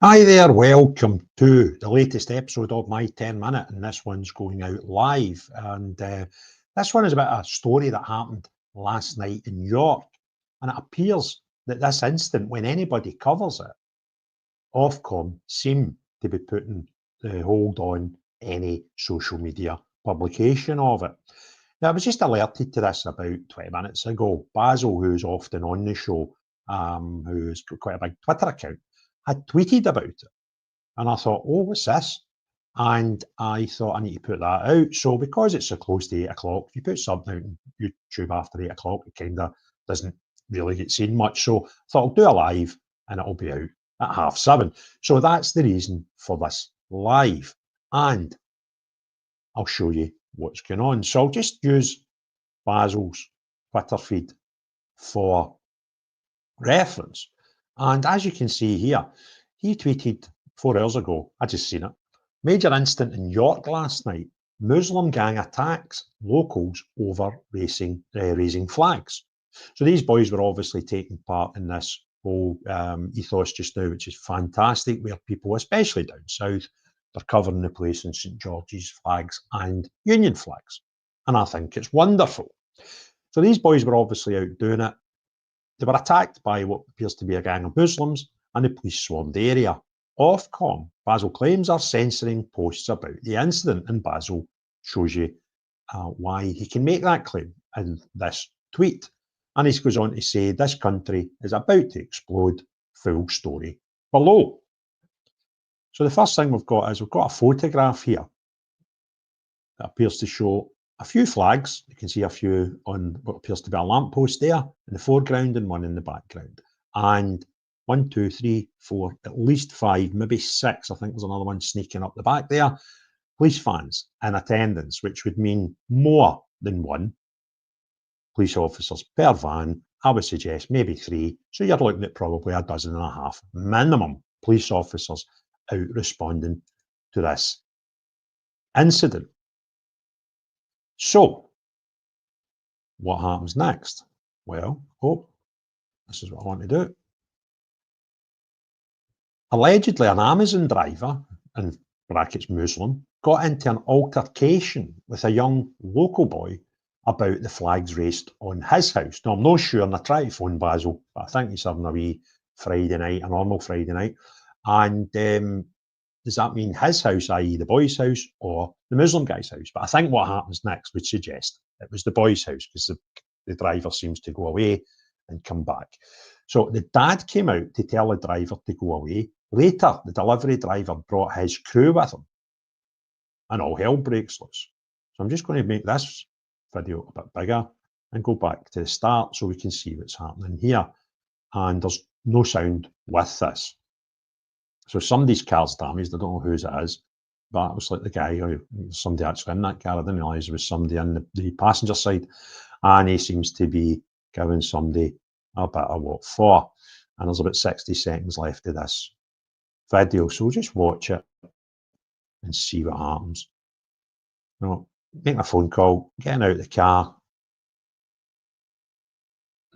Hi there, welcome to the latest episode of my 10 Minute, and this one's going out live. And this one is about a story that happened last night in York. And it appears that this incident, when anybody covers it, Ofcom seem to be putting the hold on any social media publication of it. Now, I was just alerted to this about 20 minutes ago. Basil, who's often on the show, who's got quite a big Twitter account, had tweeted about it. And I thought, oh, what's this? And I thought I need to put that out. So because it's so close to 8 o'clock, if you put something out on YouTube after 8 o'clock, it kind of doesn't really get seen much. So I thought I'll do a live and it'll be out at 7:30. So that's the reason for this live. And I'll show you what's going on. So I'll just use Basil's Twitter feed for reference. And as you can see here, he tweeted 4 hours ago, I just seen it, major incident in York last night, Muslim gang attacks locals over raising flags. So these boys were obviously taking part in this whole ethos just now, which is fantastic, where people, especially down south, are covering the place in St George's flags and Union flags. And I think it's wonderful. So these boys were obviously out doing it. They were attacked by what appears to be a gang of Muslims, and the police swarmed the area. Ofcom, Basil claims, are censoring posts about the incident, and Basil shows you why he can make that claim in this tweet. And he goes on to say, this country is about to explode, full story below. So the first thing we've got a photograph here that appears to show a few flags. You can see a few on what appears to be a lamppost there in the foreground and one in the background. And 1, 2, 3, 4, at least 5, maybe 6. I think there's another one sneaking up the back there. Police fans in attendance, which would mean more than 1 police officers per van. I would suggest maybe 3. So you're looking at probably 12.5 minimum police officers out responding to this incident. So, what happens next? Well, this is what I want to do. Allegedly, an Amazon driver, in brackets Muslim, got into an altercation with a young local boy about the flags raised on his house. Now, I'm not sure, and I tried to phone Basil, but I think he's having a wee Friday night, a normal Friday night. And does that mean his house, i.e. the boy's house, or the Muslim guy's house? But I think what happens next would suggest it was the boy's house, because the driver seems to go away and come back. So the dad came out to tell the driver to go away. Later, the delivery driver brought his crew with him, and all hell breaks loose. So I'm just going to make this video a bit bigger and go back to the start so we can see what's happening here. And there's no sound with this. So somebody's car's damaged. I don't know whose it is, but it was like the guy, somebody actually in that car. I didn't realise there was somebody in the passenger side, and he seems to be giving somebody a bit of what for. And there's about 60 seconds left of this video, so we'll just watch it and see what happens. You know, making a phone call, getting out of the car,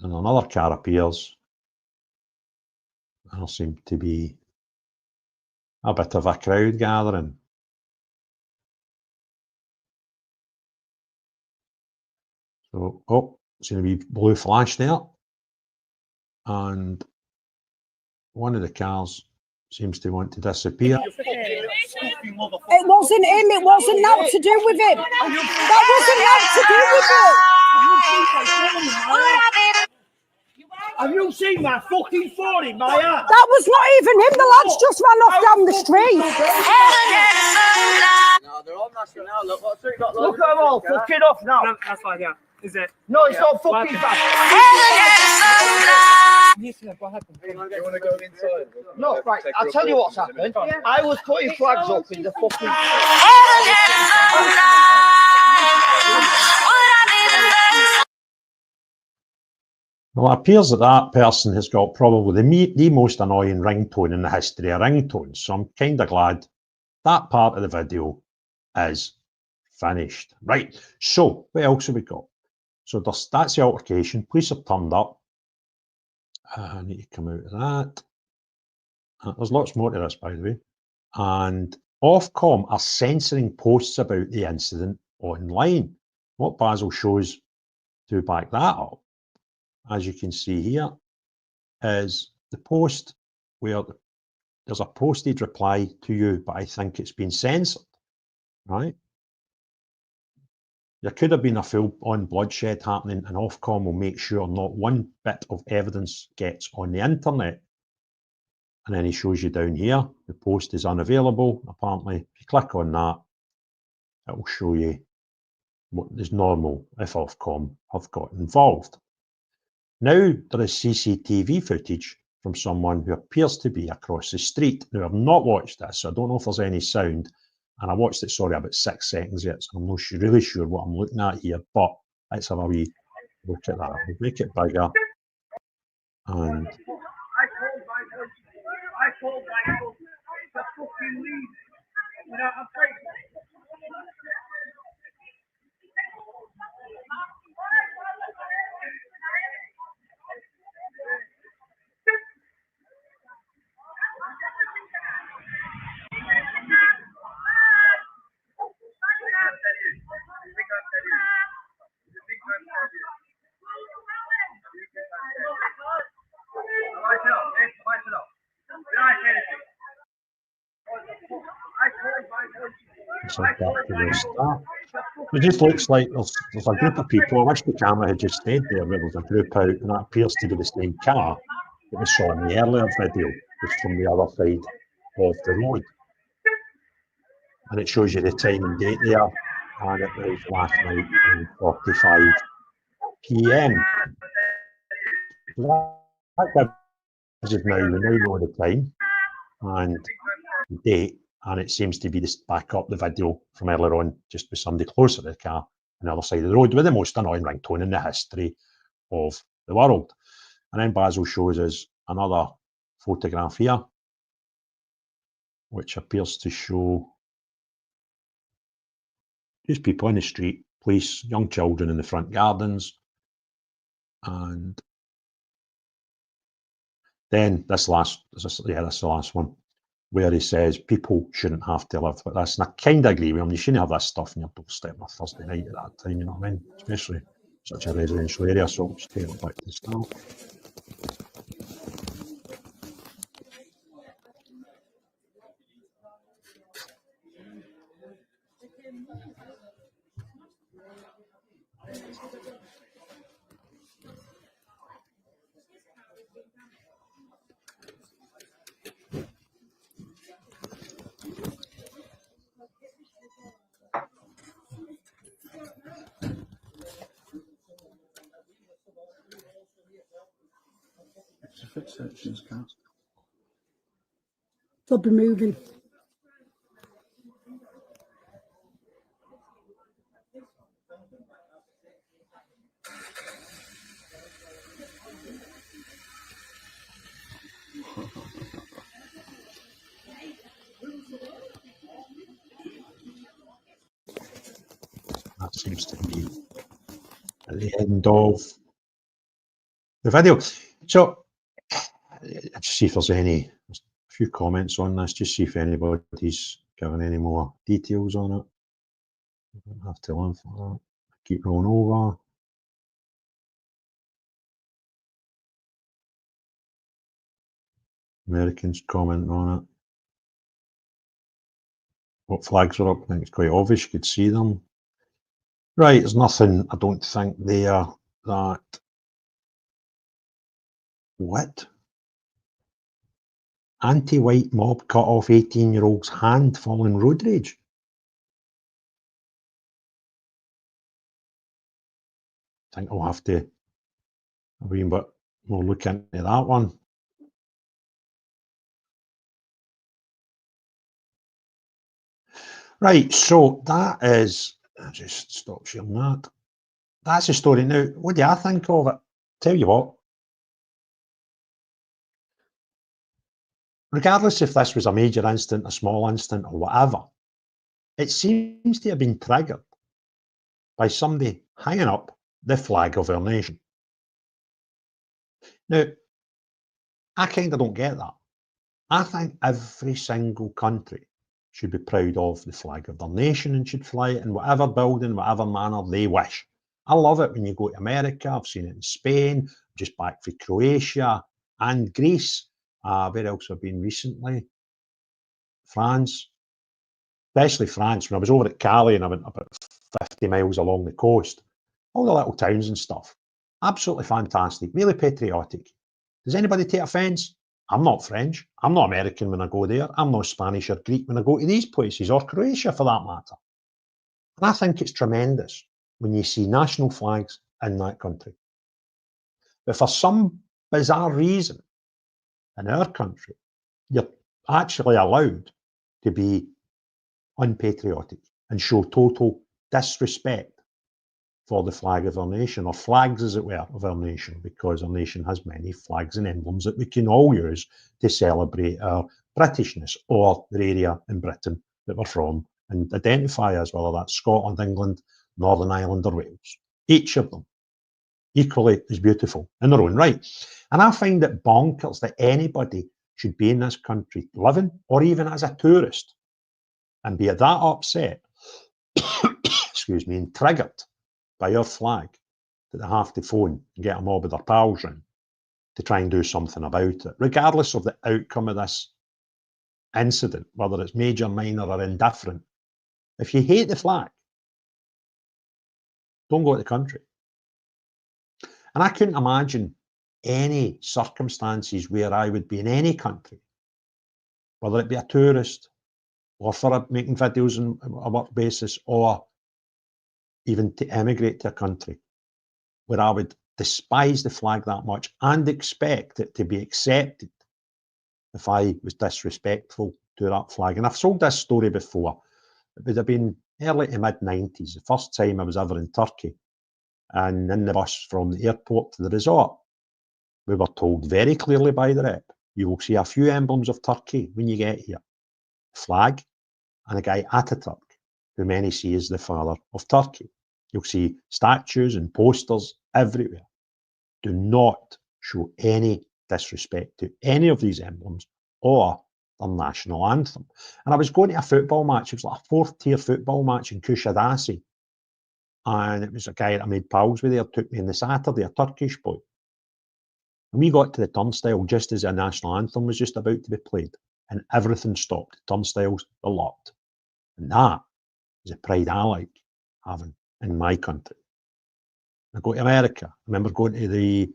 and another car appears, and there seems to be a bit of a crowd gathering. So, seen a wee blue flash there, and one of the cars seems to want to disappear. It wasn't him. It wasn't that to do with him. That wasn't that to do with it. Have you seen my fucking phone in my hand? That was not even him. The lads just ran off down the street. No, they're all nasty now. Look, what's it got? Look at them all fucking off now. No, that's fine, yeah. Is it? No, it's not fucking bad. What happened? Do you want to go inside? No, right, I'll tell you what's happened. I was putting flags up in the fucking... Well, it appears that that person has got probably the most annoying ringtone in the history of ringtones. So I'm kind of glad that part of the video is finished. Right, so what else have we got? So that's the altercation. Police have turned up. I need to come out of that. There's lots more to this, by the way. And Ofcom are censoring posts about the incident online. What Basil shows to back that up, as you can see here, is the post where there's a posted reply to you, but I think it's been censored, right? There could have been a full-on bloodshed happening, and Ofcom will make sure not one bit of evidence gets on the internet. And then he shows you down here, the post is unavailable. Apparently, if you click on that, it will show you what is normal if Ofcom have got involved. Now, there is CCTV footage from someone who appears to be across the street. Now, I've not watched this, so I don't know if there's any sound. And I watched it, sorry, about 6 seconds yet, so I'm not really sure what I'm looking at here, but let's have a wee look at that. We'll make it bigger. And it's like back to the start. It just looks like there's a group of people. I wish the camera had just stayed there where there's a group out, and that appears to be the same car that we saw in the earlier video, just from the other side of the road. And it shows you the time and date there, and it was last night at 9:45 p.m. That is now, we now know the time and the date, and it seems to be this back up the video from earlier on, just with somebody closer to the car on the other side of the road with the most annoying ringtone in the history of the world. And then Basil shows us another photograph here, which appears to show just people in the street, police, young children in the front gardens, and then this is the last one, where he says people shouldn't have to live like this. And I kind of agree with him. You shouldn't have this stuff in your doorstep on a Thursday night at that time, you know what I mean? Especially such a residential area. So just take it back to the start. They'll be moving. That seems to be at the end of the video. So let's see if there's a few comments on this, just see if anybody's given any more details on it. I don't have to learn for that. Keep going over. Americans commenting on it. What flags are up? I think it's quite obvious, you could see them. Right, there's nothing, I don't think, there that. What? Anti-white mob cut off 18-year-old's hand following road rage. I think I'll have to have a wee bit more look into that one. Right, so that is, I'll just stop sharing that. That's the story. Now, what do I think of it? Tell you what, regardless if this was a major incident, a small incident, or whatever, it seems to have been triggered by somebody hanging up the flag of our nation. Now, I kind of don't get that. I think every single country should be proud of the flag of their nation and should fly it in whatever building, whatever manner they wish. I love it when you go to America. I've seen it in Spain, just back from Croatia and Greece. Where else have I been recently? France, especially France. When I was over at Cali and I went about 50 miles along the coast, all the little towns and stuff. Absolutely fantastic, really patriotic. Does anybody take offence? I'm not French. I'm not American when I go there. I'm not Spanish or Greek when I go to these places, or Croatia for that matter. And I think it's tremendous when you see national flags in that country. But for some bizarre reason, in our country, you're actually allowed to be unpatriotic and show total disrespect for the flag of our nation, or flags, as it were, of our nation, because our nation has many flags and emblems that we can all use to celebrate our Britishness or the area in Britain that we're from and identify as, whether that's Scotland, England, Northern Ireland, or Wales. Each of them equally is beautiful in their own right. And I find it bonkers that anybody should be in this country living or even as a tourist and be that upset, excuse me, and triggered by our flag that they have to phone and get a mob of their pals round to try and do something about it, regardless of the outcome of this incident, whether it's major, minor, or indifferent. If you hate the flag, don't go to the country. And I couldn't imagine any circumstances where I would be in any country, whether it be a tourist or for making videos on a work basis, or even to emigrate to a country, where I would despise the flag that much and expect it to be accepted if I was disrespectful to that flag. And I've told this story before. It would have been early to mid-90s, the first time I was ever in Turkey. And in the bus from the airport to the resort, we were told very clearly by the rep, you will see a few emblems of Turkey when you get here. A flag and a guy Ataturk, who many see as the father of Turkey. You'll see statues and posters everywhere. Do not show any disrespect to any of these emblems or their national anthem. And I was going to a football match. It was like a fourth-tier football match in Kusadasi. And it was a guy that I made pals with there, took me on the Saturday, a Turkish boy. And we got to the turnstile just as the national anthem was just about to be played. And everything stopped. The turnstiles were locked. And that is a pride I like having in my country. I go to America. I remember going to the,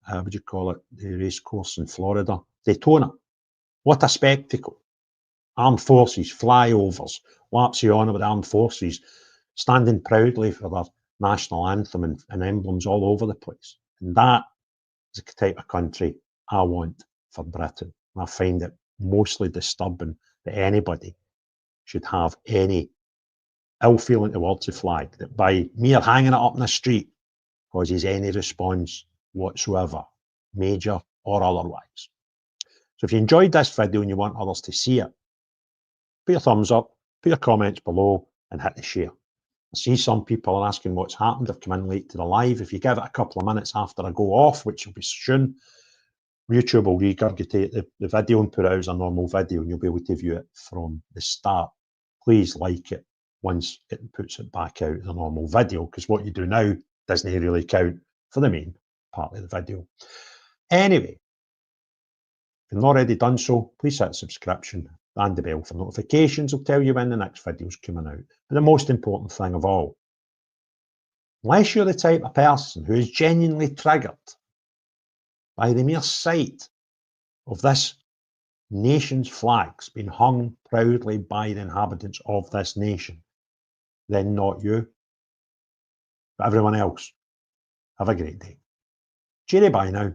what do you call it, the race course in Florida, Daytona. What a spectacle. Armed forces, flyovers, laps of honour with armed forces, standing proudly for their national anthem and emblems all over the place. And that is the type of country I want for Britain. And I find it mostly disturbing that anybody should have any ill feeling towards the flag, that by mere hanging it up in the street causes any response whatsoever, major or otherwise. So if you enjoyed this video and you want others to see it, put your thumbs up, put your comments below, and hit the share. I see some people are asking what's happened. I've come in late to the live. If you give it a couple of minutes after I go off, which will be soon, YouTube will regurgitate the video and put it out as a normal video, and you'll be able to view it from the start. Please like it once it puts it back out as a normal video, because what you do now doesn't really count for the main part of the video. Anyway, if you've not already done so, please hit subscription and the bell for notifications. Will tell you when the next video is coming out. But the most important thing of all, unless you're the type of person who is genuinely triggered by the mere sight of this nation's flags being hung proudly by the inhabitants of this nation, then not you. But everyone else, have a great day. Cheery bye now.